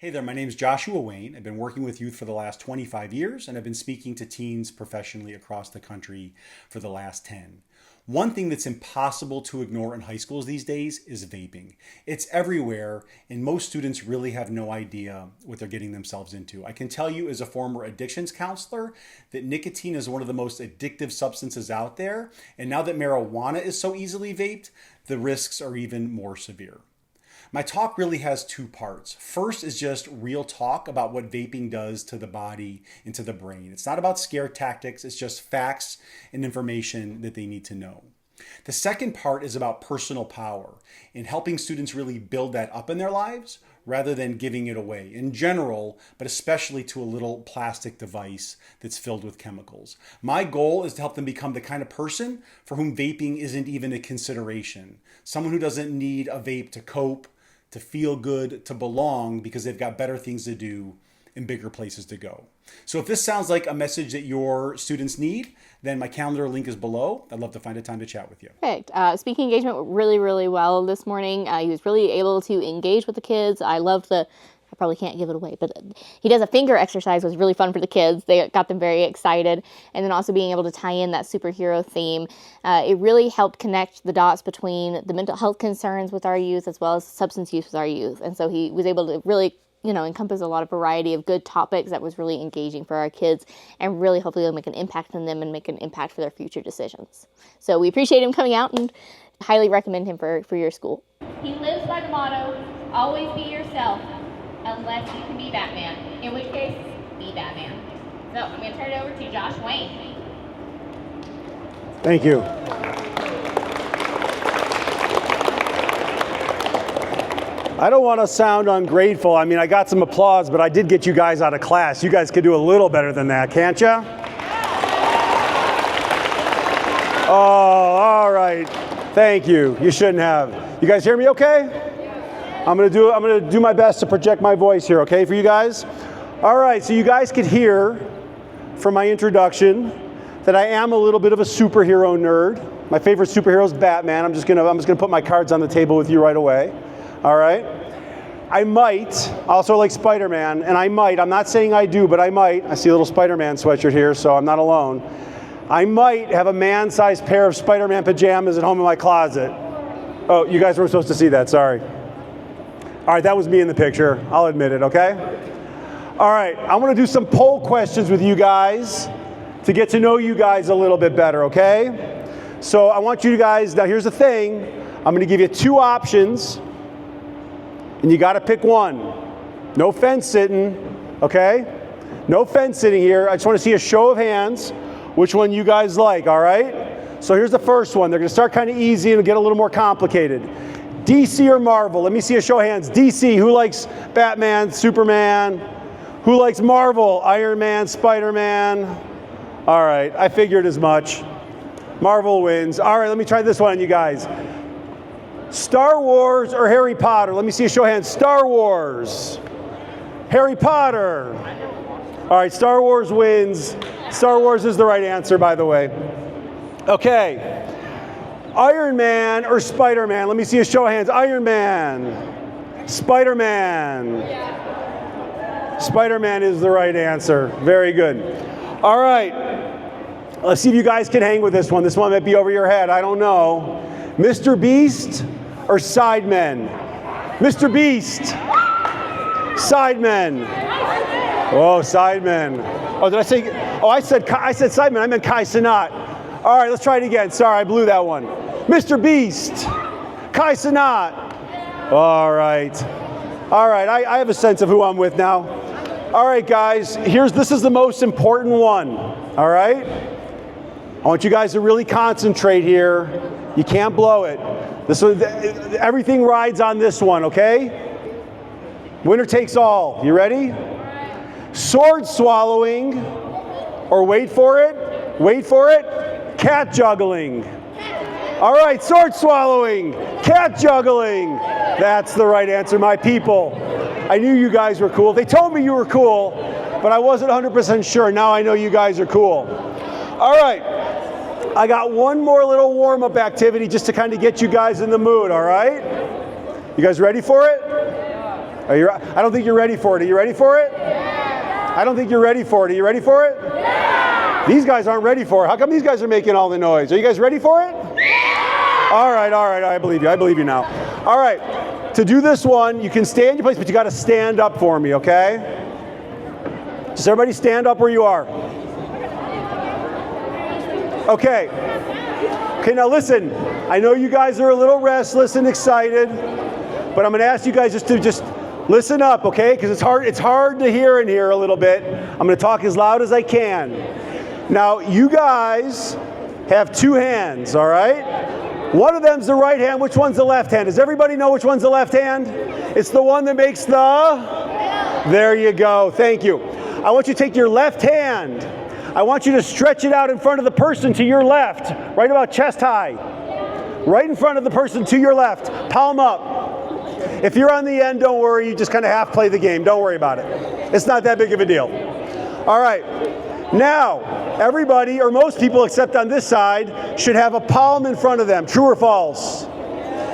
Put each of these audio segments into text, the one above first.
Hey there, my name is Joshua Wayne. I've been working with youth for the last 25 years, and I've been speaking to teens professionally across the country for the last 10. One thing that's impossible to ignore in high schools these days is vaping. It's everywhere, and most students really have no idea what they're getting themselves into. I can tell you as a former addictions counselor that nicotine is one of the most addictive substances out there, and now that marijuana is so easily vaped, the risks are even more severe. My talk really has two parts. First is just real talk about what vaping does to the body and to the brain. It's not about scare tactics, it's just facts and information that they need to know. The second part is about personal power and helping students really build that up in their lives rather than giving it away in general, but especially to a little plastic device that's filled with chemicals. My goal is to help them become the kind of person for whom vaping isn't even a consideration. Someone who doesn't need a vape to cope, to feel good, to belong, because they've got better things to do and bigger places to go. So if this sounds like a message that your students need, then my calendar link is below. I'd love to find a time to chat with you. Perfect. Speaking engagement went really well this morning. He was really able to engage with the kids. I probably can't give it away, but he does a finger exercise, was really fun for the kids. They got them very excited. And then also being able to tie in that superhero theme. It really helped connect the dots between the mental health concerns with our youth as well as substance use with our youth. And so he was able to really, encompass a lot of variety of good topics that was really engaging for our kids and really hopefully make an impact on them and make an impact for their future decisions. So we appreciate him coming out and highly recommend him for your school. He lives by the motto, always be yourself, unless you can be Batman, in which case, be Batman. So I'm going to turn it over to Josh Wayne. Thank you. I don't want to sound ungrateful. I mean, I got some applause, but I did get you guys out of class. You guys could do a little better than that, can't you? Oh, all right. Thank you. You shouldn't have. You guys hear me okay? I'm gonna do my best to project my voice here, okay, for you guys? All right, so you guys could hear from my introduction that I am a little bit of a superhero nerd. My favorite superhero is Batman. I'm just gonna put my cards on the table with you right away. All right? I might also like Spider-Man, and I'm not saying I do, but I might. I see a little Spider-Man sweatshirt here, so I'm not alone. I might have a man-sized pair of Spider-Man pajamas at home in my closet. Oh, you guys weren't supposed to see that, sorry. All right, that was me in the picture. I'll admit it, okay? All right, I want to do some poll questions with you guys to get to know you guys a little bit better, okay? So I want you guys, now here's the thing. I'm going to give you two options, and you got to pick one. No fence sitting, okay? No fence sitting here. I just want to see a show of hands, which one you guys like, all right? So here's the first one. They're going to start kind of easy and get a little more complicated. DC or Marvel? Let me see a show of hands. DC, who likes Batman, Superman? Who likes Marvel? Iron Man, Spider-Man? All right, I figured as much. Marvel wins. All right, let me try this one on you guys. Star Wars or Harry Potter? Let me see a show of hands. Star Wars. Harry Potter. All right, Star Wars wins. Star Wars is the right answer, by the way. Okay. Iron Man or Spider-Man? Let me see a show of hands. Iron Man. Spider-Man. Spider-Man is the right answer. Very good. All right. Let's see if you guys can hang with this one. This one might be over your head. I don't know. Mr. Beast or Sidemen? Mr. Beast. Sidemen. Oh, Sidemen. Oh, did I say? Oh, I said Sidemen. I meant Kai Cenat. All right, let's try it again. Sorry, I blew that one. Mr. Beast. Kai Cenat. All right. All right, I have a sense of who I'm with now. All right, guys, this is the most important one. All right? I want you guys to really concentrate here. You can't blow it. Everything rides on this one, okay? Winner takes all. You ready? Sword swallowing, or wait for it, cat juggling. All right, sword swallowing, cat juggling. That's the right answer, my people. I knew you guys were cool. They told me you were cool, but I wasn't 100% sure. Now I know you guys are cool. All right. I got one more little warm-up activity just to kind of get you guys in the mood, all right? You guys ready for it? I don't think you're ready for it. Are you ready for it? Yeah. I don't think you're ready for it. Are you ready for it? Yeah. These guys aren't ready for it. How come these guys are making all the noise? Are you guys ready for it? Yeah. All right. I believe you. I believe you now. All right. To do this one, you can stay in your place, but you got to stand up for me, okay? Just everybody stand up where you are. Okay. Okay, now listen. I know you guys are a little restless and excited, but I'm going to ask you guys just listen up, okay? Because it's hard to hear in here a little bit. I'm going to talk as loud as I can. Now, you guys have two hands, all right? One of them's the right hand. Which one's the left hand? Does everybody know which one's the left hand? It's the one that makes the... There you go. Thank you. I want you to take your left hand. I want you to stretch it out in front of the person to your left, right about chest high. Right in front of the person to your left. Palm up. If you're on the end, don't worry. You just kind of half play the game. Don't worry about it. It's not that big of a deal. All right. Now, everybody, or most people except on this side, should have a palm in front of them. True or false?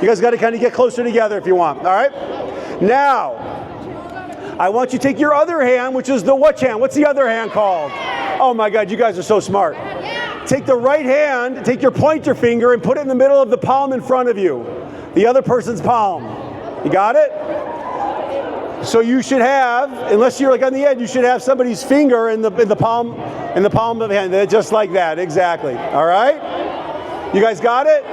You guys got to kind of get closer together if you want. All right? Now, I want you to take your other hand, which is the which hand? What's the other hand called? Oh my God, you guys are so smart. Take the right hand, take your pointer finger and put it in the middle of the palm in front of you. The other person's palm. You got it? So you should have, unless you're like on the end, you should have somebody's finger in the palm of the hand, just like that, exactly. All right? You guys got it?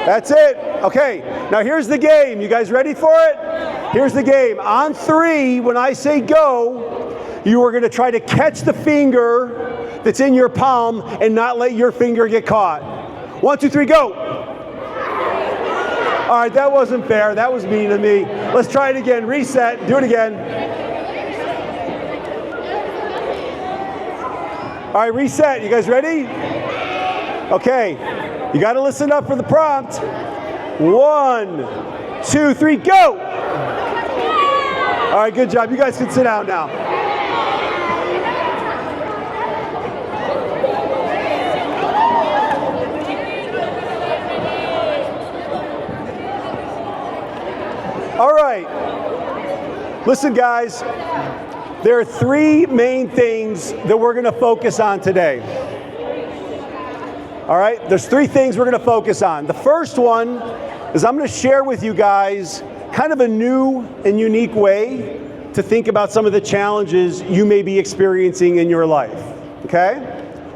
That's it. Okay, now here's the game. You guys ready for it? Here's the game. On 3, when I say go, you are going to try to catch the finger that's in your palm and not let your finger get caught. 1, 2, 3, go. All right, that wasn't fair. That was mean to me. Let's try it again. Reset. Do it again. All right, reset. You guys ready? Okay. You got to listen up for the prompt. 1, 2, 3, go. All right, good job. You guys can sit down now. All right. Listen, guys. There are 3 main things that we're going to focus on today. All right? There's 3 things we're going to focus on. The first one is I'm going to share with you guys kind of a new and unique way to think about some of the challenges you may be experiencing in your life. Okay?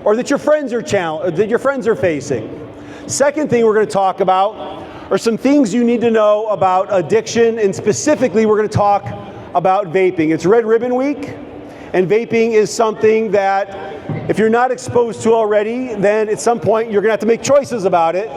Or that your friends are facing. Second thing we're going to talk about are some things you need to know about addiction, and specifically we're going to talk about vaping. It's Red Ribbon Week, and vaping is something that if you're not exposed to already, then at some point you're going to have to make choices about it,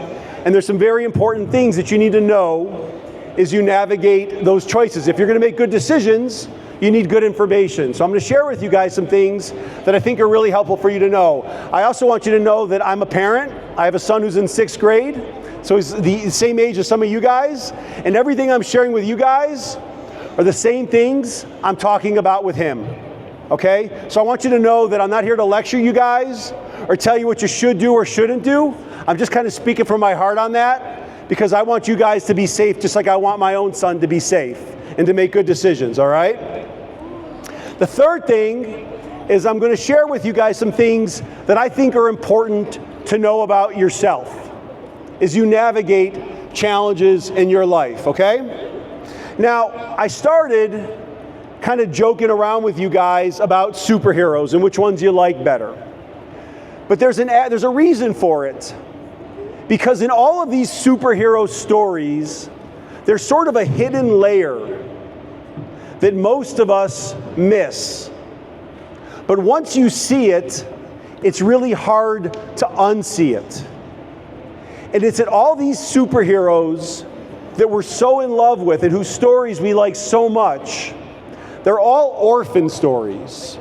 and there's some very important things that you need to know as you navigate those choices. If you're going to make good decisions, you need good information. So I'm going to share with you guys some things that I think are really helpful for you to know. I also want you to know that I'm a parent. I have a son who's in 6th grade. So he's the same age as some of you guys, and everything I'm sharing with you guys are the same things I'm talking about with him, okay? So I want you to know that I'm not here to lecture you guys or tell you what you should do or shouldn't do. I'm just kind of speaking from my heart on that because I want you guys to be safe just like I want my own son to be safe and to make good decisions, all right? The third thing is I'm going to share with you guys some things that I think are important to know about yourself as you navigate challenges in your life, okay? Now, I started kind of joking around with you guys about superheroes and which ones you like better. But there's a reason for it. Because in all of these superhero stories, there's sort of a hidden layer that most of us miss. But once you see it, it's really hard to unsee it. And it's that all these superheroes that we're so in love with and whose stories we like so much, they're all orphan stories.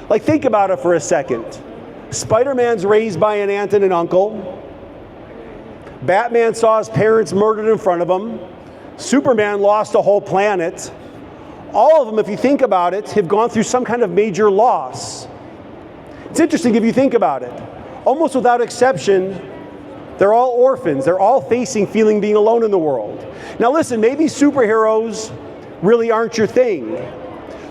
Like, think about it for a second. Spider-Man's raised by an aunt and an uncle. Batman saw his parents murdered in front of him. Superman lost a whole planet. All of them, if you think about it, have gone through some kind of major loss. It's interesting if you think about it. Almost without exception, they're all orphans. They're all facing being alone in the world. Now listen, maybe superheroes really aren't your thing.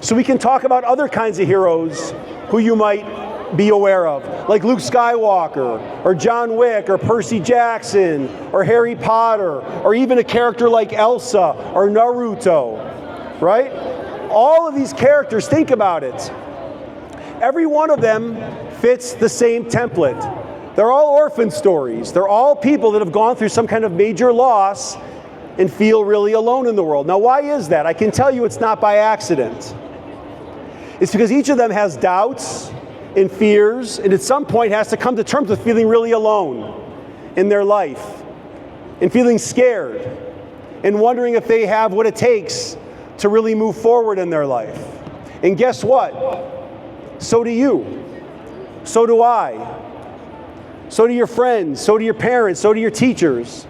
So we can talk about other kinds of heroes who you might be aware of, like Luke Skywalker, or John Wick, or Percy Jackson, or Harry Potter, or even a character like Elsa or Naruto, right? All of these characters, think about it. Every one of them fits the same template. They're all orphan stories. They're all people that have gone through some kind of major loss and feel really alone in the world. Now, why is that? I can tell you it's not by accident. It's because each of them has doubts and fears, and at some point has to come to terms with feeling really alone in their life, and feeling scared, and wondering if they have what it takes to really move forward in their life. And guess what? So do you. So do I. So do your friends. So do your parents. So do your teachers.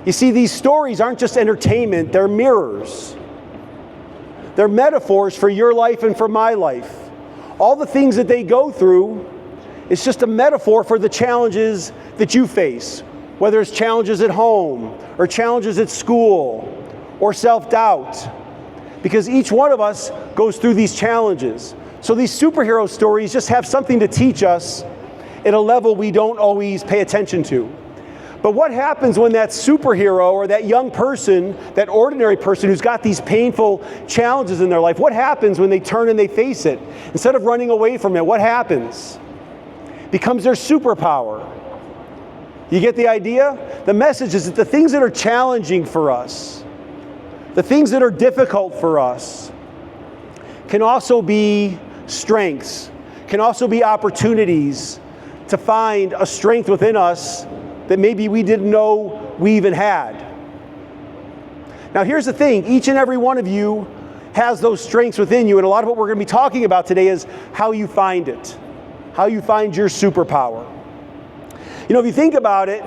You see, these stories aren't just entertainment, they're mirrors. They're metaphors for your life and for my life. All the things that they go through, it's just a metaphor for the challenges that you face, whether it's challenges at home, or challenges at school, or self-doubt. Because each one of us goes through these challenges. So these superhero stories just have something to teach us at a level we don't always pay attention to. But what happens when that superhero or that young person, that ordinary person who's got these painful challenges in their life, what happens when they turn and they face it? Instead of running away from it, what happens? It becomes their superpower. You get the idea? The message is that the things that are challenging for us, the things that are difficult for us, can also be strengths, can also be opportunities to find a strength within us that maybe we didn't know we even had. Now here's the thing, each and every one of you has those strengths within you, and a lot of what we're going to be talking about today is how you find it, how you find your superpower. You know, if you think about it,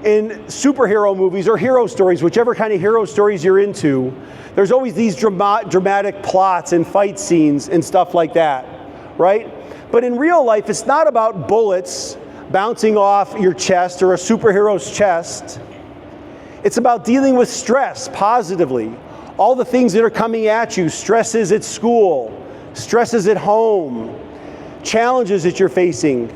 in superhero movies or hero stories, whichever kind of hero stories you're into, there's always these dramatic plots and fight scenes and stuff like that, right? But in real life, it's not about bullets bouncing off your chest or a superhero's chest. It's about dealing with stress positively. All the things that are coming at you, stresses at school, stresses at home, challenges that you're facing.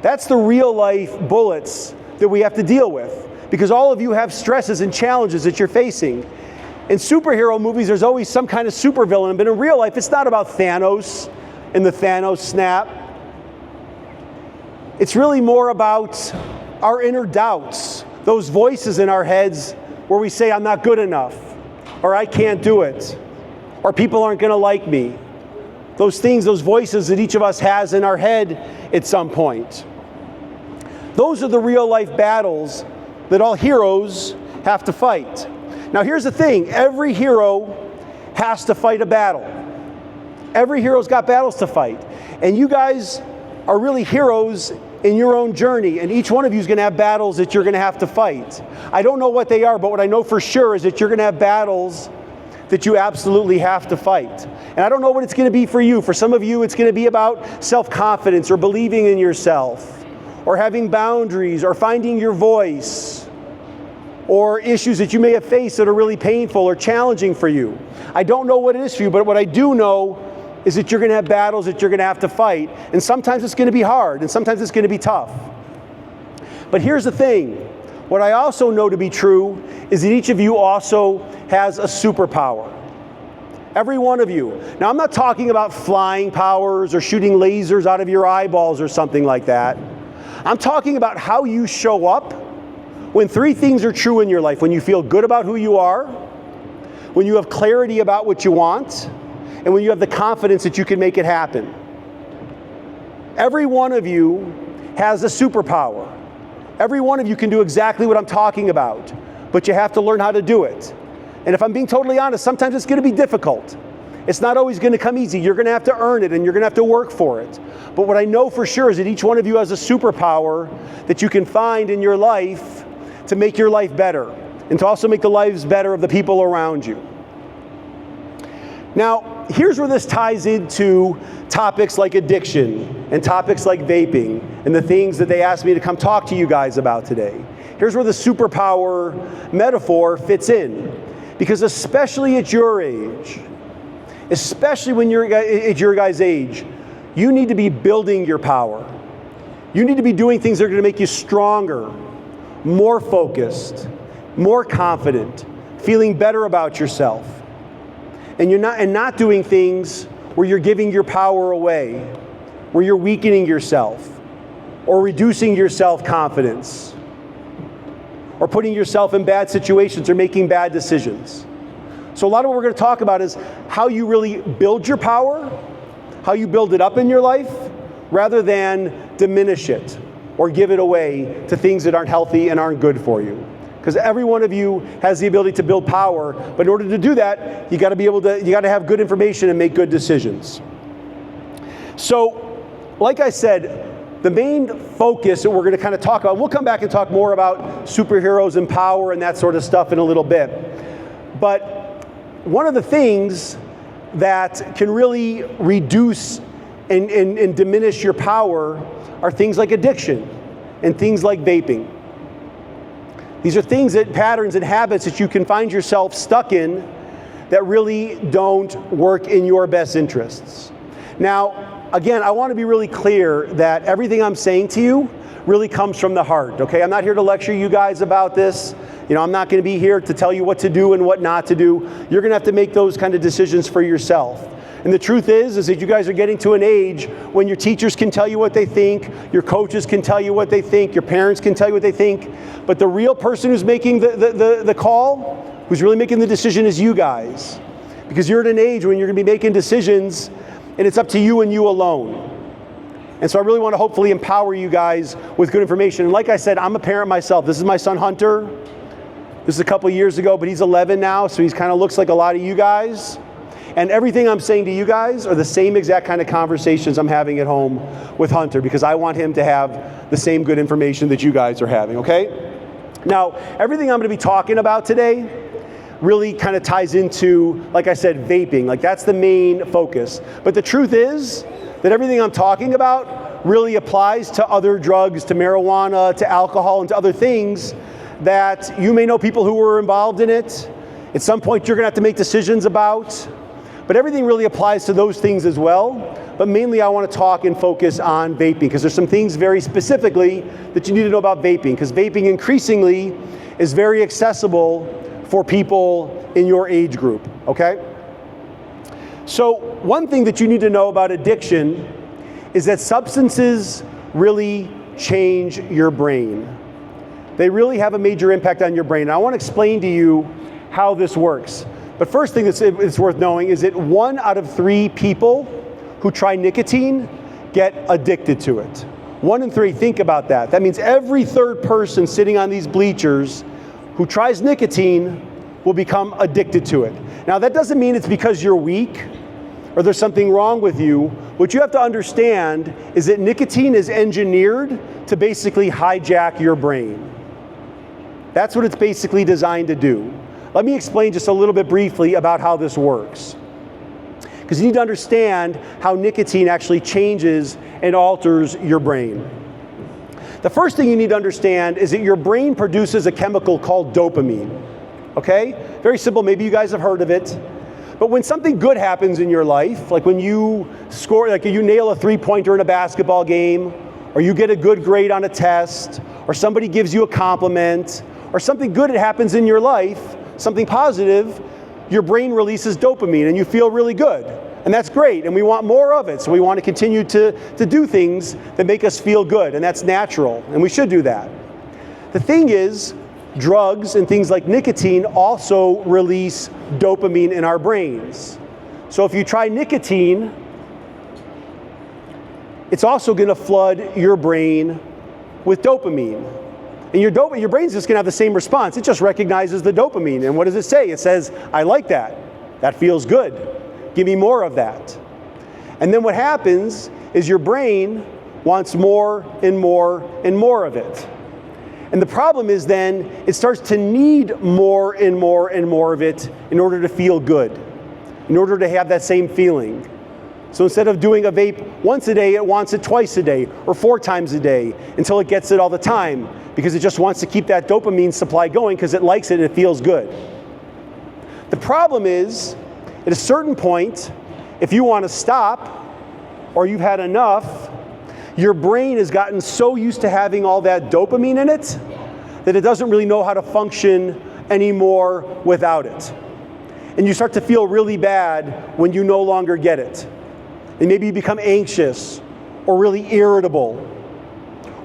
That's the real life bullets that we have to deal with, because all of you have stresses and challenges that you're facing. In superhero movies, there's always some kind of supervillain, but in real life, it's not about Thanos and the Thanos snap. It's really more about our inner doubts, those voices in our heads where we say, I'm not good enough, or I can't do it, or people aren't going to like me. Those things, those voices that each of us has in our head at some point. Those are the real life battles that all heroes have to fight. Now here's the thing, every hero has to fight a battle. Every hero's got battles to fight. And you guys are really heroes in your own journey, and each one of you is going to have battles that you're going to have to fight. I don't know what they are, but what I know for sure is that you're going to have battles that you absolutely have to fight. And I don't know what it's going to be for you. For some of you, it's going to be about self-confidence or believing in yourself, or having boundaries, or finding your voice, or issues that you may have faced that are really painful or challenging for you. I don't know what it is for you, but what I do know is that you're going to have battles that you're going to have to fight, and sometimes it's going to be hard, and sometimes it's going to be tough. But here's the thing, what I also know to be true is that each of you also has a superpower. Every one of you. Now, I'm not talking about flying powers or shooting lasers out of your eyeballs or something like that. I'm talking about how you show up when three things are true in your life: when you feel good about who you are, when you have clarity about what you want, and when you have the confidence that you can make it happen. Every one of you has a superpower. Every one of you can do exactly what I'm talking about, but you have to learn how to do it. And if I'm being totally honest, sometimes it's going to be difficult. It's not always going to come easy. You're going to have to earn it, and you're going to have to work for it. But what I know for sure is that each one of you has a superpower that you can find in your life to make your life better, and to also make the lives better of the people around you. Now, here's where this ties into topics like addiction and topics like vaping and the things that they asked me to come talk to you guys about today. Here's where the superpower metaphor fits in. Because especially at your age, especially when you're at your guys' age, you need to be building your power. You need to be doing things that are going to make you stronger, more focused, more confident, feeling better about yourself. And not doing things where you're giving your power away, where you're weakening yourself, or reducing your self-confidence, or putting yourself in bad situations or making bad decisions. So a lot of what we're going to talk about is how you really build your power, how you build it up in your life, rather than diminish it or give it away to things that aren't healthy and aren't good for you. Because every one of you has the ability to build power, but in order to do that, you got to have good information and make good decisions. So, like I said, the main focus that we're going to kind of talk about, we'll come back and talk more about superheroes and power and that sort of stuff in a little bit. But one of the things that can really reduce and diminish your power are things like addiction and things like vaping. These are things patterns and habits that you can find yourself stuck in that really don't work in your best interests. Now, again, I want to be really clear that everything I'm saying to you really comes from the heart, okay? I'm not here to lecture you guys about this. I'm not going to be here to tell you what to do and what not to do. You're going to have to make those kind of decisions for yourself. And the truth is that you guys are getting to an age when your teachers can tell you what they think, your coaches can tell you what they think, your parents can tell you what they think, but the real person who's making the call, who's really making the decision is you guys. Because you're at an age when you're going to be making decisions and it's up to you and you alone. And so I really want to hopefully empower you guys with good information. And like I said, I'm a parent myself. This is my son Hunter. This is a couple years ago, but he's 11 now, so he kind of looks like a lot of you guys. And everything I'm saying to you guys are the same exact kind of conversations I'm having at home with Hunter, because I want him to have the same good information that you guys are having, okay? Now, everything I'm going to be talking about today really kind of ties into, like I said, vaping. Like, that's the main focus. But the truth is that everything I'm talking about really applies to other drugs, to marijuana, to alcohol, and to other things that you may know people who were involved in it. At some point, you're going to have to make decisions about. But everything really applies to those things as well. But mainly I want to talk and focus on vaping, because there's some things very specifically that you need to know about vaping, because vaping increasingly is very accessible for people in your age group, okay? So one thing that you need to know about addiction is that substances really change your brain. They really have a major impact on your brain. And I want to explain to you how this works. But first thing that's worth knowing is that 1 out of 3 people who try nicotine get addicted to it. 1 in 3, think about that. That means every third person sitting on these bleachers who tries nicotine will become addicted to it. Now, that doesn't mean it's because you're weak or there's something wrong with you. What you have to understand is that nicotine is engineered to basically hijack your brain. That's what it's basically designed to do. Let me explain just a little bit briefly about how this works. Because you need to understand how nicotine actually changes and alters your brain. The first thing you need to understand is that your brain produces a chemical called dopamine. Okay? Very simple, maybe you guys have heard of it. But when something good happens in your life, like when you score, like you nail a 3-pointer in a basketball game, or you get a good grade on a test, or somebody gives you a compliment, or something good that happens in your life, something positive, your brain releases dopamine and you feel really good. And that's great, and we want more of it. So we want to continue to do things that make us feel good, and that's natural, and we should do that. The thing is, drugs and things like nicotine also release dopamine in our brains. So if you try nicotine, it's also going to flood your brain with dopamine. And your brain's just going to have the same response. It just recognizes the dopamine. And what does it say? It says, I like that. That feels good. Give me more of that. And then what happens is your brain wants more and more and more of it. And the problem is then it starts to need more and more and more of it in order to feel good, in order to have that same feeling. So instead of doing a vape once a day, it wants it twice a day or 4 times a day until it gets it all the time, because it just wants to keep that dopamine supply going because it likes it and it feels good. The problem is, at a certain point, if you want to stop or you've had enough, your brain has gotten so used to having all that dopamine in it that it doesn't really know how to function anymore without it. And you start to feel really bad when you no longer get it. And maybe you become anxious or really irritable.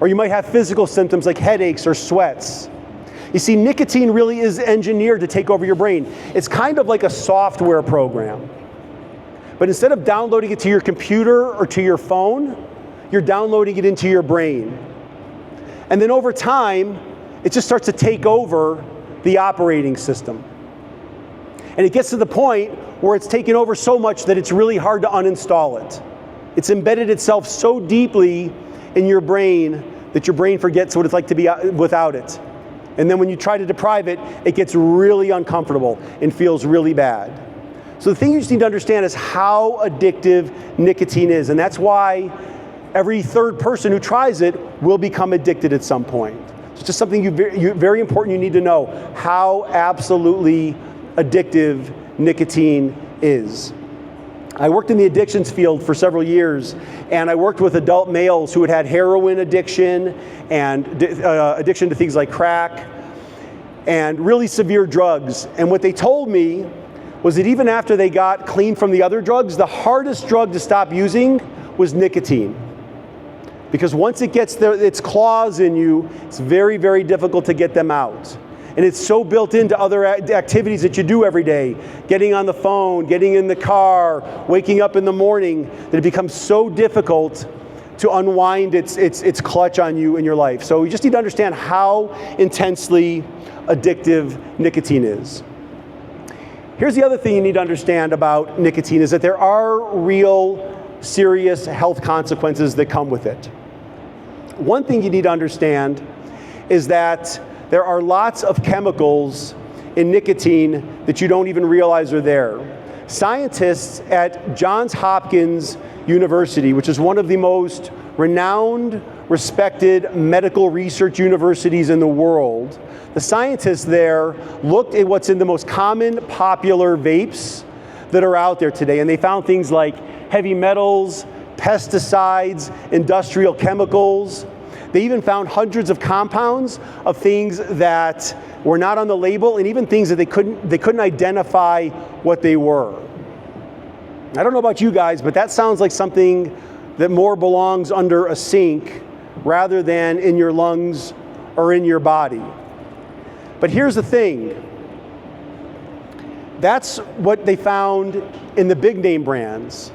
Or you might have physical symptoms like headaches or sweats. You see, nicotine really is engineered to take over your brain. It's kind of like a software program. But instead of downloading it to your computer or to your phone, you're downloading it into your brain. And then over time, it just starts to take over the operating system. And it gets to the point where it's taken over so much that it's really hard to uninstall it. It's embedded itself so deeply in your brain that your brain forgets what it's like to be without it. And then when you try to deprive it, it gets really uncomfortable and feels really bad. So the thing you just need to understand is how addictive nicotine is. And that's why every third person who tries it will become addicted at some point. It's just something very important you need to know, how absolutely addictive nicotine is. I worked in the addictions field for several years, and I worked with adult males who had heroin addiction and addiction to things like crack and really severe drugs. And what they told me was that even after they got clean from the other drugs, the hardest drug to stop using was nicotine. Because once it gets its claws in you, it's very, very difficult to get them out. And it's so built into other activities that you do every day, getting on the phone, getting in the car, waking up in the morning, that it becomes so difficult to unwind its clutch on you in your life. So you just need to understand how intensely addictive nicotine is. Here's the other thing you need to understand about nicotine is that there are real serious health consequences that come with it. One thing you need to understand is that there are lots of chemicals in nicotine that you don't even realize are there. Scientists at Johns Hopkins University, which is one of the most renowned, respected medical research universities in the world, the scientists there looked at what's in the most common popular vapes that are out there today, and they found things like heavy metals, pesticides, industrial chemicals. They even found hundreds of compounds of things that were not on the label, and even things that they couldn't identify what they were. I don't know about you guys, but that sounds like something that more belongs under a sink rather than in your lungs or in your body. But here's the thing. That's what they found in the big name brands.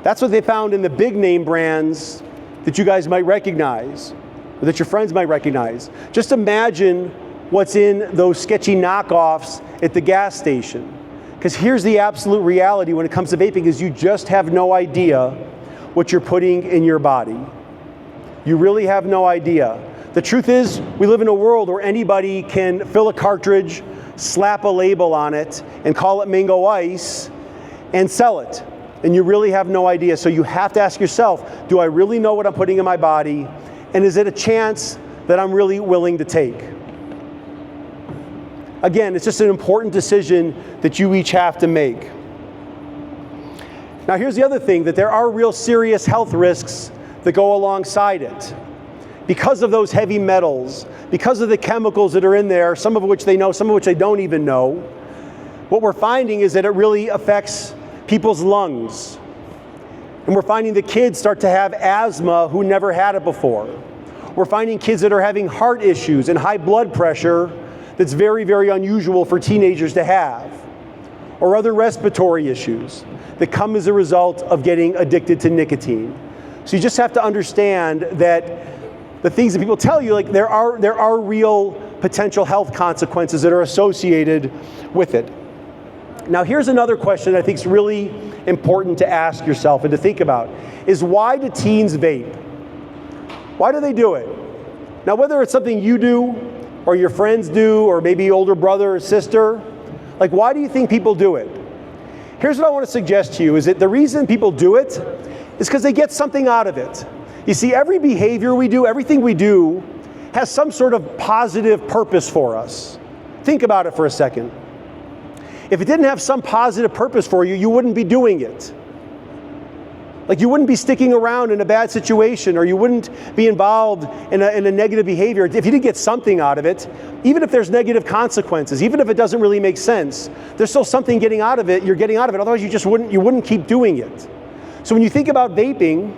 That's what they found in the big name brands that you guys might recognize, or that your friends might recognize. Just imagine what's in those sketchy knockoffs at the gas station. Because here's the absolute reality when it comes to vaping is you just have no idea what you're putting in your body. You really have no idea. The truth is, we live in a world where anybody can fill a cartridge, slap a label on it, and call it Mango Ice, and sell it. And you really have no idea. So you have to ask yourself, do I really know what I'm putting in my body? And is it a chance that I'm really willing to take? Again, it's just an important decision that you each have to make. Now here's the other thing, that there are real serious health risks that go alongside it. Because of those heavy metals, because of the chemicals that are in there, some of which they know, some of which they don't even know, what we're finding is that it really affects people's lungs. And we're finding the kids start to have asthma who never had it before. We're finding kids that are having heart issues and high blood pressure that's very, very unusual for teenagers to have. Or other respiratory issues that come as a result of getting addicted to nicotine. So you just have to understand that the things that people tell you, like there are real potential health consequences that are associated with it. Now here's another question I think is really important to ask yourself and to think about, is why do teens vape? Why do they do it? Now whether it's something you do, or your friends do, or maybe older brother or sister, like why do you think people do it? Here's what I want to suggest to you, is that the reason people do it is because they get something out of it. You see, every behavior we do, everything we do, has some sort of positive purpose for us. Think about it for a second. If it didn't have some positive purpose for you, you wouldn't be doing it. Like, you wouldn't be sticking around in a bad situation, or you wouldn't be involved in a negative behavior if you didn't get something out of it. Even if there's negative consequences, even if it doesn't really make sense, there's still something getting out of it. You're getting out of it. Otherwise, you wouldn't keep doing it. So when you think about vaping,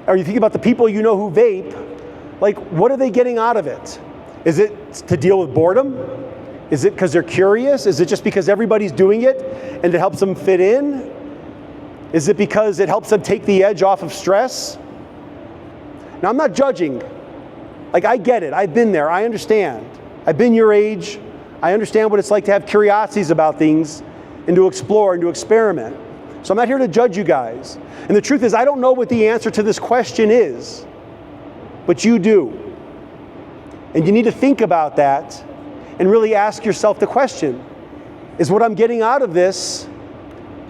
or you think about the people you know who vape, like, what are they getting out of it? Is it to deal with boredom? Is it because they're curious? Is it just because everybody's doing it and it helps them fit in? Is it because it helps them take the edge off of stress? Now, I'm not judging. Like, I get it. I've been there. I understand. I've been your age. I understand what it's like to have curiosities about things and to explore and to experiment. So I'm not here to judge you guys. And the truth is, I don't know what the answer to this question is, but you do. And you need to think about that and really ask yourself the question, is what I'm getting out of this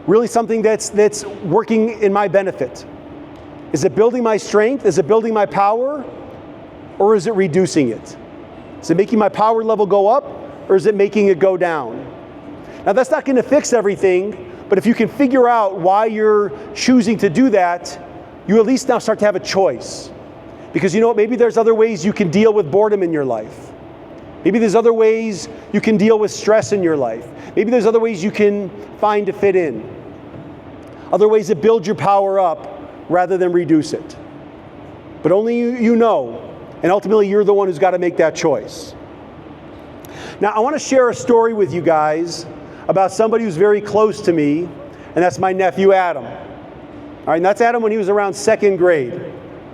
really something that's working in my benefit? Is it building my strength? Is it building my power? Or is it reducing it? Is it making my power level go up, or is it making it go down? Now, that's not going to fix everything, but if you can figure out why you're choosing to do that, you at least now start to have a choice. Because you know what, maybe there's other ways you can deal with boredom in your life. Maybe there's other ways you can deal with stress in your life. Maybe there's other ways you can find to fit in. Other ways that build your power up rather than reduce it. But only you know, and ultimately you're the one who's got to make that choice. Now, I want to share a story with you guys about somebody who's very close to me, and that's my nephew Adam. All right, and that's Adam when he was around second grade.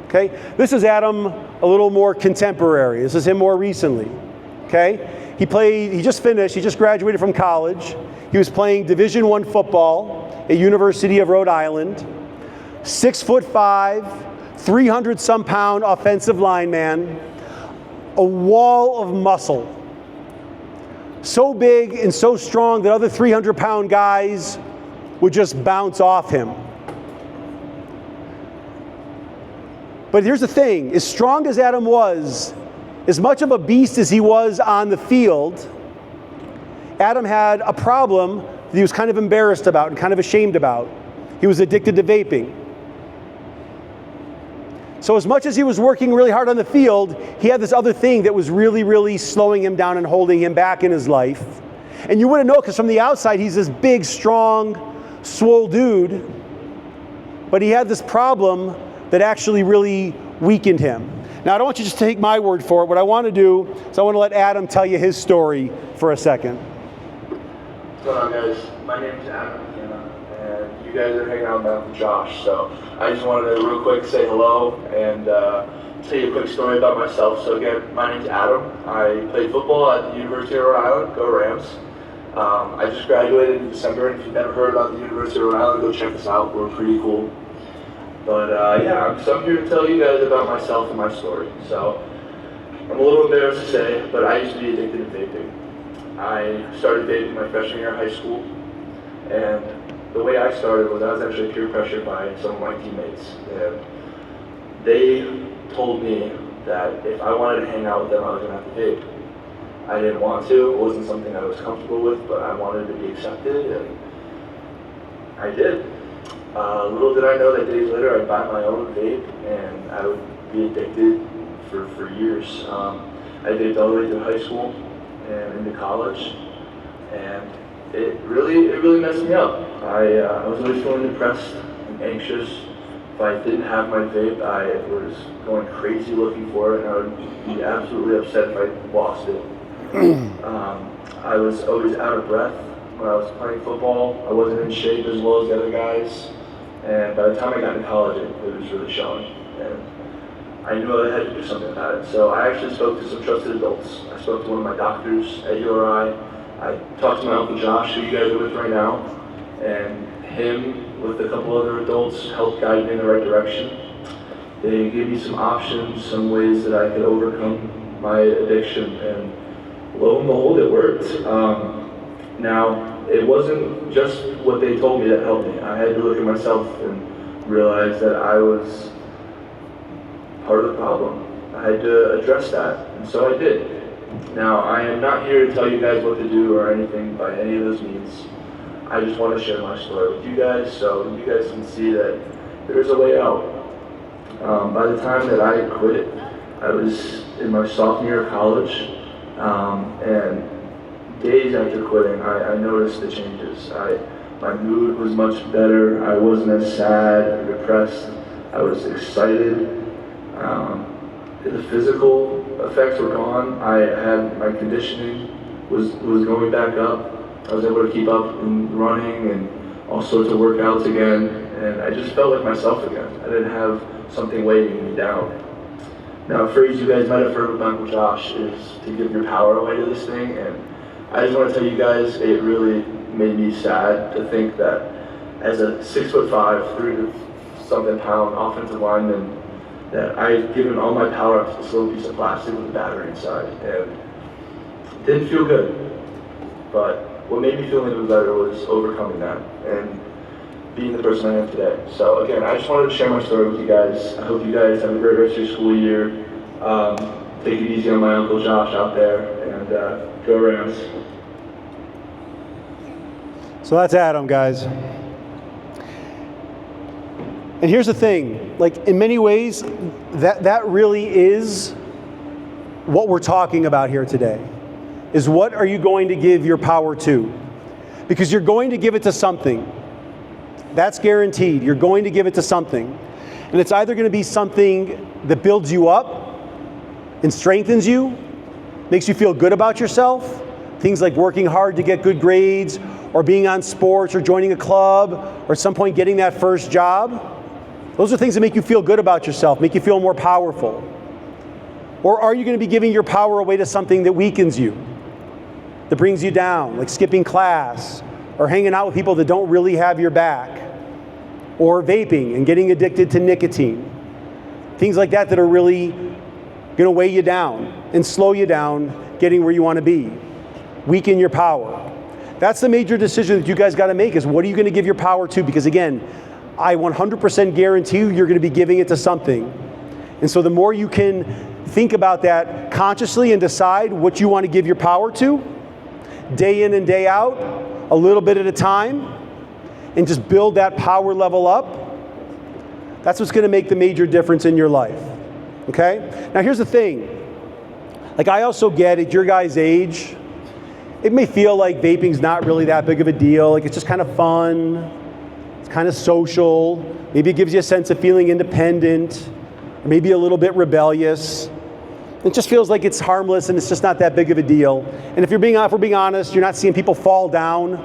Okay, this is Adam a little more contemporary. This is him more recently. Okay, he just graduated from college. He was playing Division I football at University of Rhode Island. 6'5", 300 some pound offensive lineman, a wall of muscle. So big and so strong that other 300 pound guys would just bounce off him. But here's the thing, as strong as Adam was, as much of a beast as he was on the field, Adam had a problem that he was kind of embarrassed about and kind of ashamed about. He was addicted to vaping. So as much as he was working really hard on the field, he had this other thing that was really, really slowing him down and holding him back in his life. And you wouldn't know, because from the outside, he's this big, strong, swole dude. But he had this problem that actually really weakened him. Now, I don't want you to just take my word for it. What I want to do is I want to let Adam tell you his story for a second. What's going on, guys? My name is Adam McKenna, and you guys are hanging out now with Josh. So I just wanted to real quick say hello and tell you a quick story about myself. So again, my name is Adam. I played football at the University of Rhode Island. Go Rams. I just graduated in December, and if you've never heard about the University of Rhode Island, go check us out. We're pretty cool. But I'm here to tell you guys about myself and my story. So I'm a little embarrassed to say, but I used to be addicted to vaping. I started vaping my freshman year of high school, and the way I started was I was actually peer pressured by some of my teammates. And they told me that if I wanted to hang out with them, I was going to have to vape. I didn't want to. It wasn't something I was comfortable with, but I wanted to be accepted, and I did. Little did I know that days later I'd buy my own vape and I would be addicted for years. I vaped all the way through high school and into college, and it really messed me up. I was always feeling depressed and anxious. If I didn't have my vape, I was going crazy looking for it, and I would be absolutely upset if I lost it. I was always out of breath when I was playing football. I wasn't in shape as well as the other guys. And by the time I got to college, it was really showing. And I knew I had to do something about it. So I actually spoke to some trusted adults. I spoke to one of my doctors at URI. I talked to my Uncle Josh, who you guys are with right now. And him, with a couple other adults, helped guide me in the right direction. They gave me some options, some ways that I could overcome my addiction. And lo and behold, it worked. Now, it wasn't just what they told me that helped me. I had to look at myself and realize that I was part of the problem. I had to address that, and so I did. Now, I am not here to tell you guys what to do or anything by any of those means. I just want to share my story with you guys so you guys can see that there's a way out. By the time that I quit, I was in my sophomore year of college, and days after quitting, I noticed the changes. My mood was much better. I wasn't as sad or depressed. I was excited. The physical effects were gone. I had my conditioning was going back up. I was able to keep up and running and all sorts of workouts again, and I just felt like myself again. I didn't have something weighing me down. Now, a phrase you guys might have heard with Uncle Josh is to give your power away to this thing, and I just want to tell you guys, it really made me sad to think that as a 6'5", 300-something pound offensive lineman, that I had given all my power up to this little piece of plastic with a battery inside, and it didn't feel good. But what made me feel a little better was overcoming that and being the person I am today. So again, I just wanted to share my story with you guys. I hope you guys have a great rest of your school year. Take it easy on my Uncle Josh out there, and go Rams. So that's Adam, guys. And here's the thing, like in many ways, that really is what we're talking about here today, is what are you going to give your power to? Because you're going to give it to something. That's guaranteed. You're going to give it to something. And it's either going to be something that builds you up and strengthens you, makes you feel good about yourself, things like working hard to get good grades, or being on sports, or joining a club, or at some point getting that first job. Those are things that make you feel good about yourself, make you feel more powerful. Or are you going to be giving your power away to something that weakens you, that brings you down, like skipping class, or hanging out with people that don't really have your back, or vaping and getting addicted to nicotine? Things like that are really going to weigh you down and slow you down getting where you want to be, weaken your power. That's the major decision that you guys got to make, is what are you going to give your power to? Because again, I 100% guarantee you're going to be giving it to something. And so the more you can think about that consciously and decide what you want to give your power to, day in and day out, a little bit at a time, and just build that power level up, that's what's going to make the major difference in your life. Okay? Now here's the thing. Like, I also get at your guys' age, it may feel like vaping's not really that big of a deal. Like, it's just kind of fun. Kind of social, maybe it gives you a sense of feeling independent, or maybe a little bit rebellious. It just feels like it's harmless and it's just not that big of a deal. And if we're being honest, you're not seeing people fall down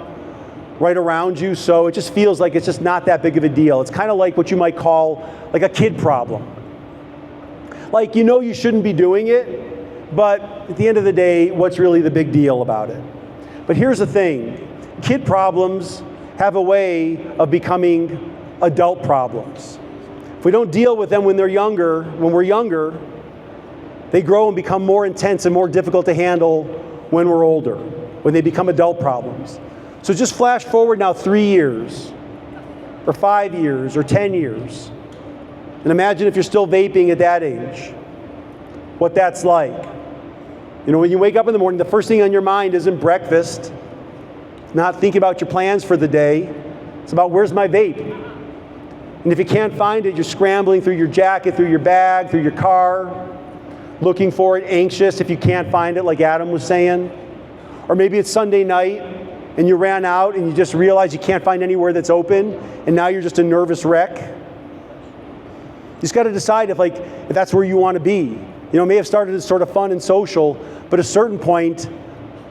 right around you, so it just feels like it's just not that big of a deal. It's kind of like what you might call like a kid problem. Like, you know you shouldn't be doing it, but at the end of the day, what's really the big deal about it? But here's the thing, kid problems have a way of becoming adult problems. If we don't deal with them when we're younger, they grow and become more intense and more difficult to handle when we're older, when they become adult problems. So just flash forward now 3 years, or 5 years, or 10 years, and imagine if you're still vaping at that age, what that's like. You know, when you wake up in the morning, the first thing on your mind isn't breakfast, not thinking about your plans for the day. It's about, where's my vape? And if you can't find it, you're scrambling through your jacket, through your bag, through your car, looking for it, anxious if you can't find it, like Adam was saying. Or maybe it's Sunday night and you ran out and you just realize you can't find anywhere that's open, and now you're just a nervous wreck. You just got to decide if that's where you want to be. You know, it may have started as sort of fun and social, but at a certain point,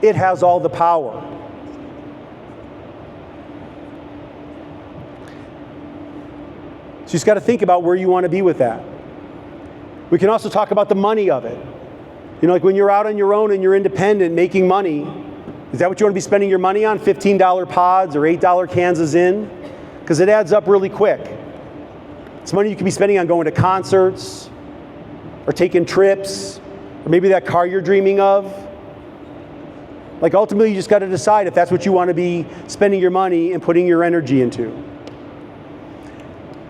it has all the power. So you just got to think about where you want to be with that. We can also talk about the money of it. You know, like when you're out on your own and you're independent making money, is that what you want to be spending your money on? $15 pods or $8 cans of Zyn? Because it adds up really quick. It's money you could be spending on going to concerts, or taking trips, or maybe that car you're dreaming of. Like, ultimately, you just got to decide if that's what you want to be spending your money and putting your energy into.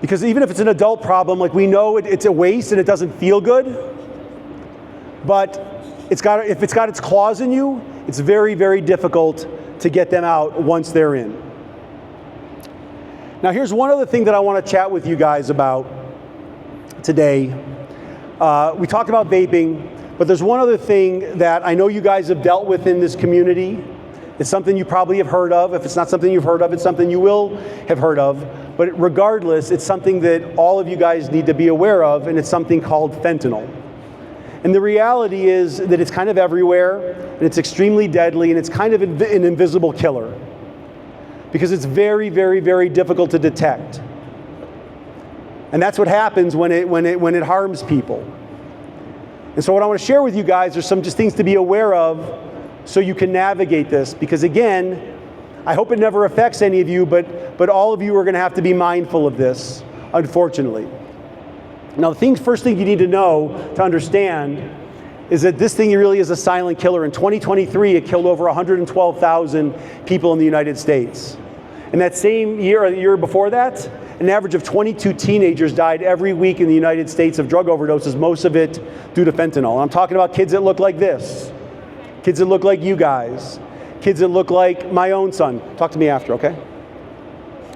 Because even if it's an adult problem, like, we know it's a waste and it doesn't feel good, but if it's got its claws in you, it's very, very difficult to get them out once they're in. Now here's one other thing that I want to chat with you guys about today. We talked about vaping, but there's one other thing that I know you guys have dealt with in this community. It's something you probably have heard of. If it's not something you've heard of, it's something you will have heard of. But regardless, it's something that all of you guys need to be aware of, and it's something called fentanyl. And the reality is that it's kind of everywhere, and it's extremely deadly, and it's kind of an invisible killer. Because it's very, very, very difficult to detect. And that's what happens when it harms people. And so what I want to share with you guys are some just things to be aware of so you can navigate this. Because again, I hope it never affects any of you, but all of you are going to have to be mindful of this, unfortunately. Now, first thing you need to know to understand is that this thing really is a silent killer. In 2023, it killed over 112,000 people in the United States. And that same year, or the year before that, an average of 22 teenagers died every week in the United States of drug overdoses, most of it due to fentanyl. And I'm talking about kids that look like this, kids that look like you guys, kids that look like my own son. Talk to me after, okay?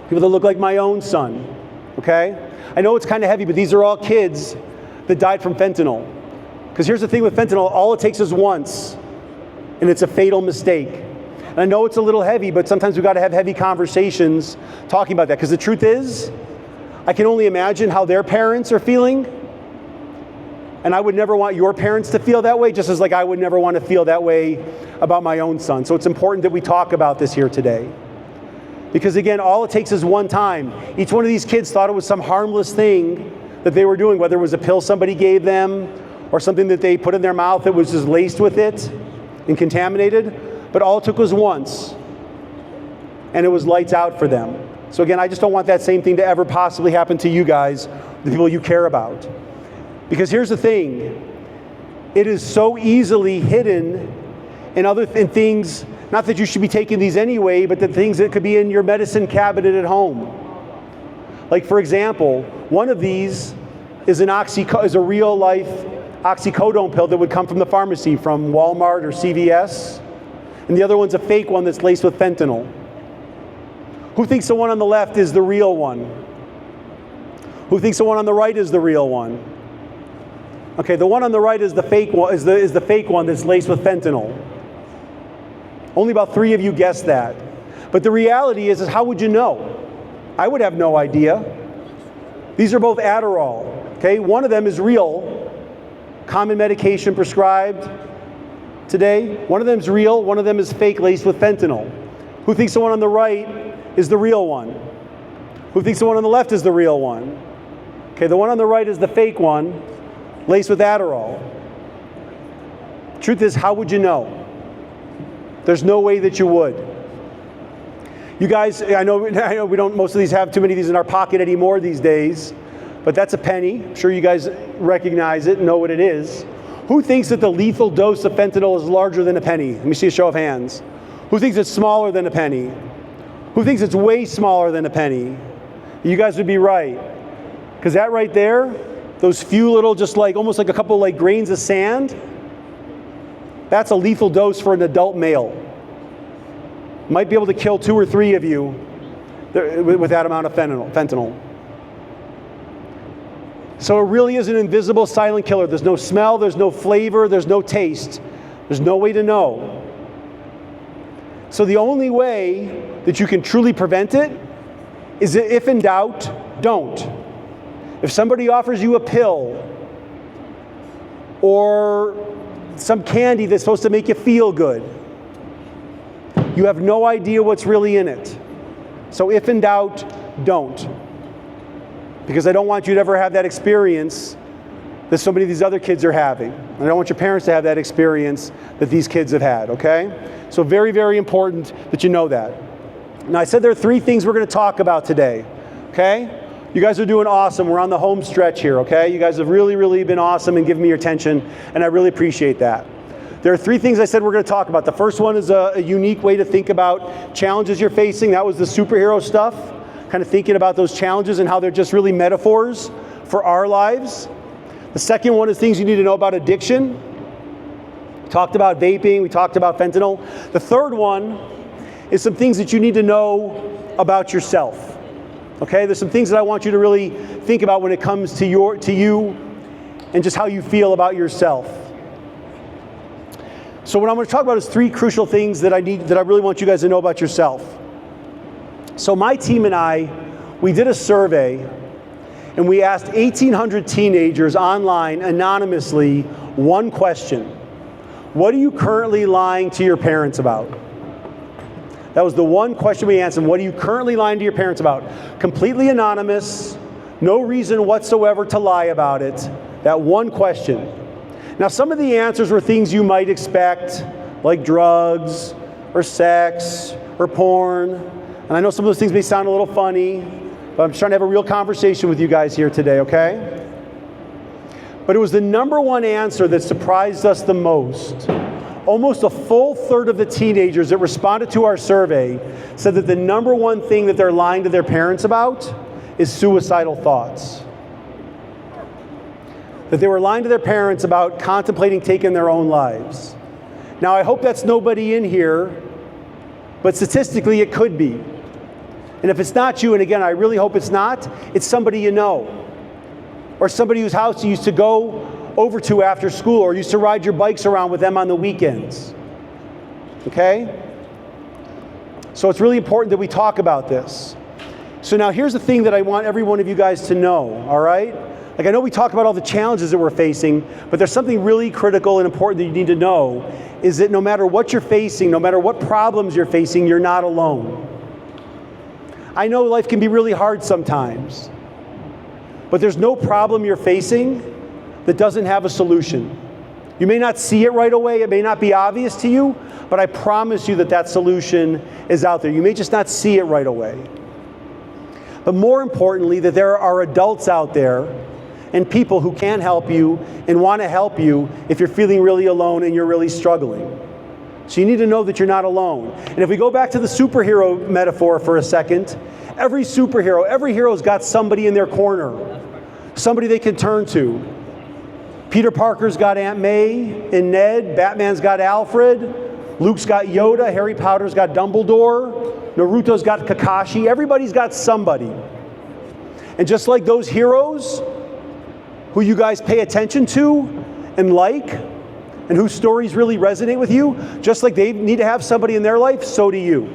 People that look like my own son, okay? I know it's kind of heavy, but these are all kids that died from fentanyl. Because here's the thing with fentanyl, all it takes is once, and it's a fatal mistake. And I know it's a little heavy, but sometimes we've got to have heavy conversations talking about that. Because the truth is, I can only imagine how their parents are feeling. And I would never want your parents to feel that way, just as like I would never want to feel that way about my own son. So it's important that we talk about this here today. Because again, all it takes is one time. Each one of these kids thought it was some harmless thing that they were doing, whether it was a pill somebody gave them or something that they put in their mouth that was just laced with it and contaminated. But all it took was once, and it was lights out for them. So again, I just don't want that same thing to ever possibly happen to you guys, the people you care about. Because here's the thing, it is so easily hidden in things, not that you should be taking these anyway, but the things that could be in your medicine cabinet at home. Like for example, one of these is a real life oxycodone pill that would come from the pharmacy, from Walmart or CVS. And the other one's a fake one that's laced with fentanyl. Who thinks the one on the left is the real one? Who thinks the one on the right is the real one? Okay, the one on the right is the fake one, is the fake one that's laced with fentanyl. Only about 3 of you guessed that. But the reality is how would you know? I would have no idea. These are both Adderall. Okay, one of them is real, common medication prescribed today. One of them is real, one of them is fake, laced with fentanyl. Who thinks the one on the right is the real one? Who thinks the one on the left is the real one? Okay, the one on the right is the fake one, laced with Adderall. Truth is, how would you know? There's no way that you would. You guys, I know we don't, most of these have too many of these in our pocket anymore these days, but that's a penny. I'm sure you guys recognize it and know what it is. Who thinks that the lethal dose of fentanyl is larger than a penny? Let me see a show of hands. Who thinks it's smaller than a penny? Who thinks it's way smaller than a penny? You guys would be right. Because that right there, those few little, just like, almost like a couple like grains of sand, that's a lethal dose for an adult male. Might be able to kill 2 or 3 of you with that amount of fentanyl. So it really is an invisible silent killer. There's no smell, there's no flavor, there's no taste. There's no way to know. So the only way that you can truly prevent it is that if in doubt, don't. If somebody offers you a pill or some candy that's supposed to make you feel good, you have no idea what's really in it. So if in doubt, don't. Because I don't want you to ever have that experience that so many of these other kids are having. I don't want your parents to have that experience that these kids have had, okay? So very, very important that you know that. Now I said there are 3 things we're going to talk about today, okay? You guys are doing awesome. We're on the home stretch here, okay? You guys have really, really been awesome and given me your attention, and I really appreciate that. There are 3 things I said we're going to talk about. The first one is a unique way to think about challenges you're facing. That was the superhero stuff, kind of thinking about those challenges and how they're just really metaphors for our lives. The second one is things you need to know about addiction. We talked about vaping, we talked about fentanyl. The third one is some things that you need to know about yourself. Okay, there's some things that I want you to really think about when it comes to you and just how you feel about yourself. So what I'm going to talk about is 3 crucial things that I really want you guys to know about yourself. So my team and I, we did a survey and we asked 1,800 teenagers online anonymously one question. What are you currently lying to your parents about? That was the one question we answered. What are you currently lying to your parents about? Completely anonymous, no reason whatsoever to lie about it. That one question. Now, some of the answers were things you might expect, like drugs, or sex, or porn. And I know some of those things may sound a little funny, but I'm just trying to have a real conversation with you guys here today, okay? But it was the number one answer that surprised us the most. Almost a full third of the teenagers that responded to our survey said that the number one thing that they're lying to their parents about is suicidal thoughts. That they were lying to their parents about contemplating taking their own lives. Now, I hope that's nobody in here, but statistically it could be. And if it's not you, and again, I really hope it's not, it's somebody you know. Or somebody whose house you used to go over to after school, or used to ride your bikes around with them on the weekends. Okay? So it's really important that we talk about this. So now here's the thing that I want every one of you guys to know, all right? Like, I know we talk about all the challenges that we're facing, but there's something really critical and important that you need to know, is that no matter what you're facing, no matter what problems you're facing, you're not alone. I know life can be really hard sometimes, but there's no problem you're facing that doesn't have a solution. You may not see it right away, it may not be obvious to you, but I promise you that that solution is out there. You may just not see it right away. But more importantly, that there are adults out there and people who can help you and want to help you if you're feeling really alone and you're really struggling. So you need to know that you're not alone. And if we go back to the superhero metaphor for a second, every superhero, every hero's got somebody in their corner, somebody they can turn to. Peter Parker's got Aunt May and Ned, Batman's got Alfred, Luke's got Yoda, Harry Potter's got Dumbledore, Naruto's got Kakashi, everybody's got somebody. And just like those heroes who you guys pay attention to and like, and whose stories really resonate with you, just like they need to have somebody in their life, so do you.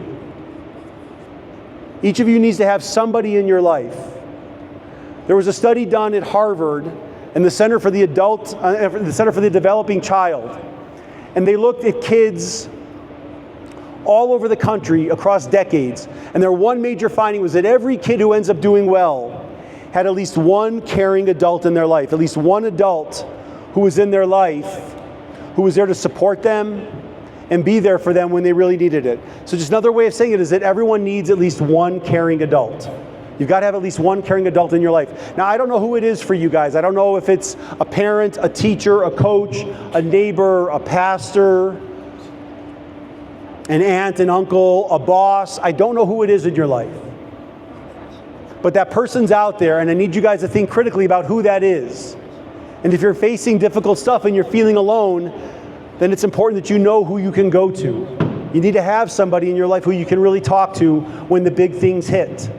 Each of you needs to have somebody in your life. There was a study done at Harvard and the Center for the Developing Child, and they looked at kids all over the country across decades, and their one major finding was that every kid who ends up doing well had at least one caring adult in their life, at least one adult who was in their life, who was there to support them and be there for them when they really needed it. So just another way of saying it is that everyone needs at least one caring adult. You've got to have at least one caring adult in your life. Now, I don't know who it is for you guys. I don't know if it's a parent, a teacher, a coach, a neighbor, a pastor, an aunt, an uncle, a boss. I don't know who it is in your life. But that person's out there, and I need you guys to think critically about who that is. And if you're facing difficult stuff and you're feeling alone, then it's important that you know who you can go to. You need to have somebody in your life who you can really talk to when the big things hit.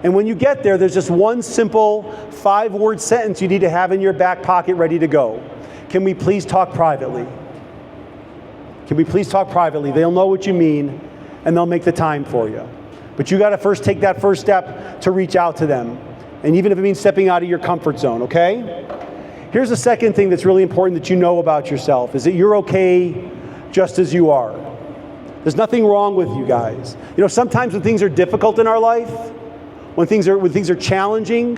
And when you get there, there's just one simple 5-word sentence you need to have in your back pocket ready to go. Can we please talk privately? Can we please talk privately? They'll know what you mean, and they'll make the time for you. But you got to first take that first step to reach out to them. And even if it means stepping out of your comfort zone, okay? Here's the second thing that's really important that you know about yourself, is that you're okay just as you are. There's nothing wrong with you guys. You know, sometimes when things are difficult in our life, when things are challenging,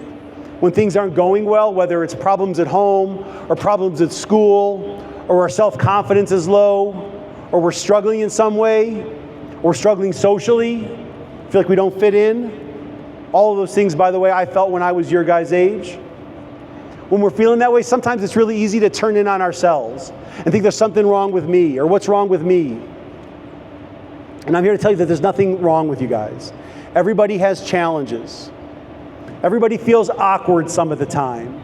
when things aren't going well, whether it's problems at home or problems at school, or our self-confidence is low, or we're struggling in some way, or we're struggling socially, feel like we don't fit in. All of those things, by the way, I felt when I was your guys' age. When we're feeling that way, sometimes it's really easy to turn in on ourselves and think there's something wrong with me, or what's wrong with me. And I'm here to tell you that there's nothing wrong with you guys. Everybody has challenges. Everybody feels awkward some of the time.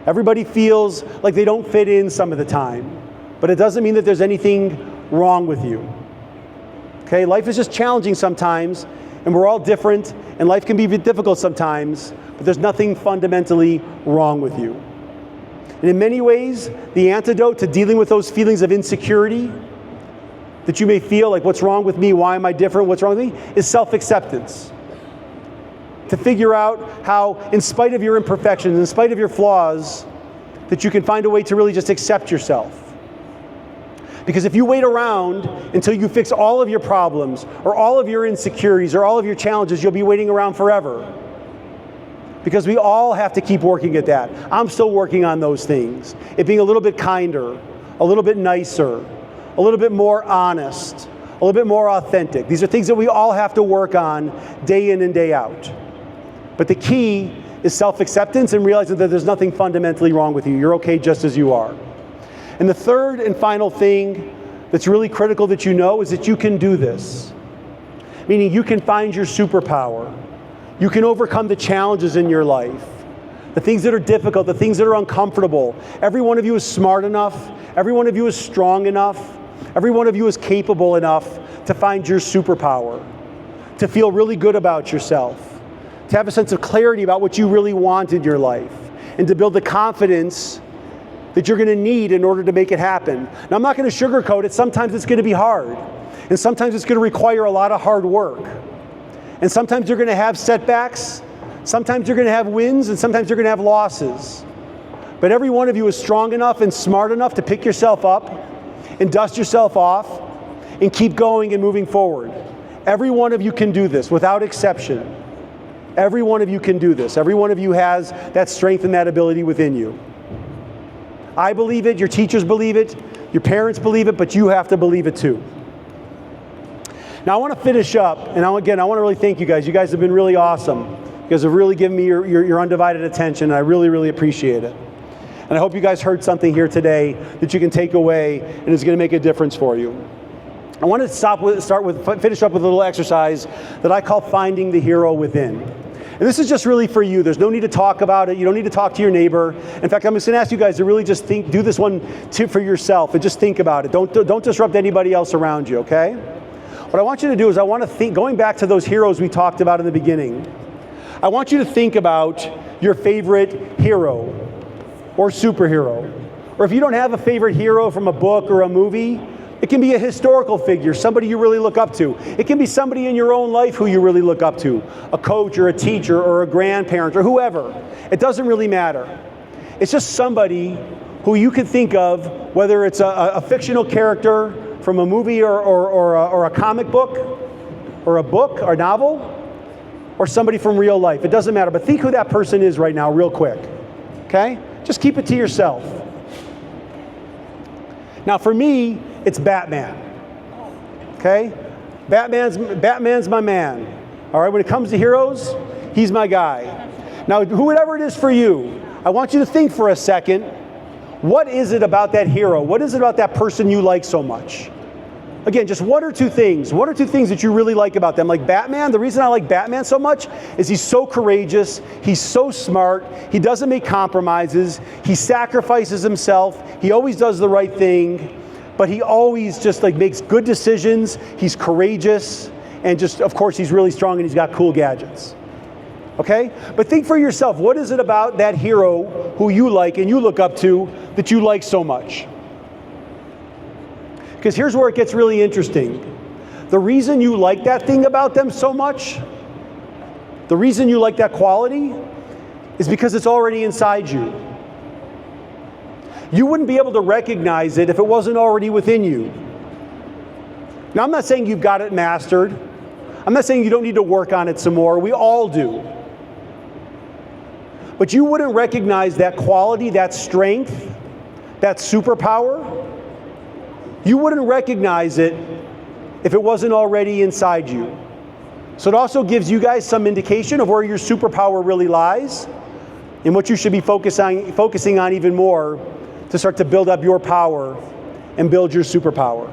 Everybody feels like they don't fit in some of the time. but it doesn't mean that there's anything wrong with you. Okay, life is just challenging sometimes, and we're all different, and life can be difficult sometimes, but there's nothing fundamentally wrong with you. And in many ways, the antidote to dealing with those feelings of insecurity that you may feel like, what's wrong with me? Why am I different? What's wrong with me? Is self-acceptance. To figure out how, in spite of your imperfections, in spite of your flaws, that you can find a way to really just accept yourself. Because if you wait around until you fix all of your problems, or all of your insecurities, or all of your challenges, you'll be waiting around forever. Because we all have to keep working at that. I'm still working on those things. It being a little bit kinder, a little bit nicer, a little bit more honest, a little bit more authentic. These are things that we all have to work on day in and day out. But the key is self-acceptance and realizing that there's nothing fundamentally wrong with you. You're okay just as you are. And the third and final thing that's really critical that you know is that you can do this. Meaning you can find your superpower. You can overcome the challenges in your life. The things that are difficult, the things that are uncomfortable. Every one of you is smart enough. Every one of you is strong enough. Every one of you is capable enough to find your superpower. To feel really good about yourself. To have a sense of clarity about what you really want in your life. And to build the confidence that you're going to need in order to make it happen. Now, I'm not going to sugarcoat it. Sometimes it's going to be hard. And sometimes it's going to require a lot of hard work. And sometimes you're going to have setbacks. Sometimes you're going to have wins, and sometimes you're going to have losses. But every one of you is strong enough and smart enough to pick yourself up and dust yourself off and keep going and moving forward. Every one of you can do this without exception. Every one of you can do this. Every one of you has that strength and that ability within you. I believe it, your teachers believe it, your parents believe it, but you have to believe it too. Now I want to finish up, and again, I want to really thank you guys. You guys have been really awesome. You guys have really given me your undivided attention, and I really, really appreciate it. And I hope you guys heard something here today that you can take away and is going to make a difference for you. I want to finish up with a little exercise that I call finding the hero within. And this is just really for you. There's no need to talk about it. You don't need to talk to your neighbor. In fact, I'm just going to ask you guys to really just do this one for yourself and just think about it. Don't disrupt anybody else around you, okay? What I want you to do is I want to think, going back to those heroes we talked about in the beginning, I want you to think about your favorite hero or superhero. Or if you don't have a favorite hero from a book or a movie, it can be a historical figure, somebody you really look up to. It can be somebody in your own life who you really look up to, a coach or a teacher or a grandparent or whoever. It doesn't really matter. It's just somebody who you can think of, whether it's a fictional character from a movie or a comic book or a book or novel, or somebody from real life. It doesn't matter, but think who that person is right now real quick, okay? Just keep it to yourself. Now for me, it's Batman, okay? Batman's my man, all right? When it comes to heroes, he's my guy. Now, whoever it is for you, I want you to think for a second, what is it about that hero? What is it about that person you like so much? Again, just one or two things that you really like about them. Like Batman, the reason I like Batman so much is he's so courageous, he's so smart, he doesn't make compromises, he sacrifices himself, he always does the right thing, but he always just like makes good decisions, he's courageous, and just, of course, he's really strong and he's got cool gadgets. Okay? But think for yourself, what is it about that hero who you like and you look up to that you like so much? Because here's where it gets really interesting. The reason you like that thing about them so much, the reason you like that quality, is because it's already inside you. You wouldn't be able to recognize it if it wasn't already within you. Now, I'm not saying you've got it mastered. I'm not saying you don't need to work on it some more. We all do. But you wouldn't recognize that quality, that strength, that superpower. You wouldn't recognize it if it wasn't already inside you. So it also gives you guys some indication of where your superpower really lies and what you should be focusing on even more to start to build up your power and build your superpower.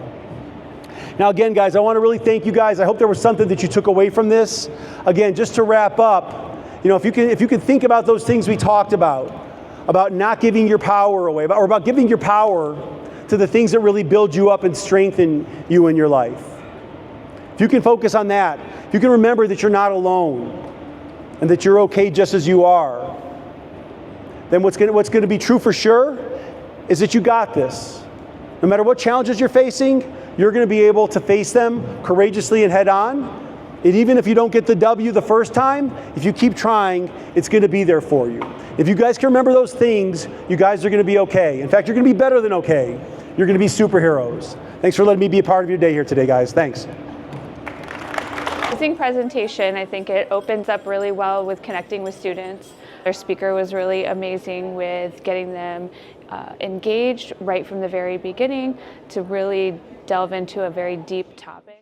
Now again, guys, I want to really thank you guys. I hope there was something that you took away from this. Again, just to wrap up, if you can think about those things we talked about not giving your power away, or about giving your power to the things that really build you up and strengthen you in your life. If you can focus on that, if you can remember that you're not alone and that you're okay just as you are, then what's going to be true for sure is that you got this. No matter what challenges you're facing, you're going to be able to face them courageously and head on. And even if you don't get the W the first time, if you keep trying, it's going to be there for you. If you guys can remember those things, you guys are going to be okay. In fact, you're going to be better than okay. You're going to be superheroes. Thanks for letting me be a part of your day here today, guys. Thanks. Amazing presentation. I think it opens up really well with connecting with students. Their speaker was really amazing with getting them engaged right from the very beginning to really delve into a very deep topic.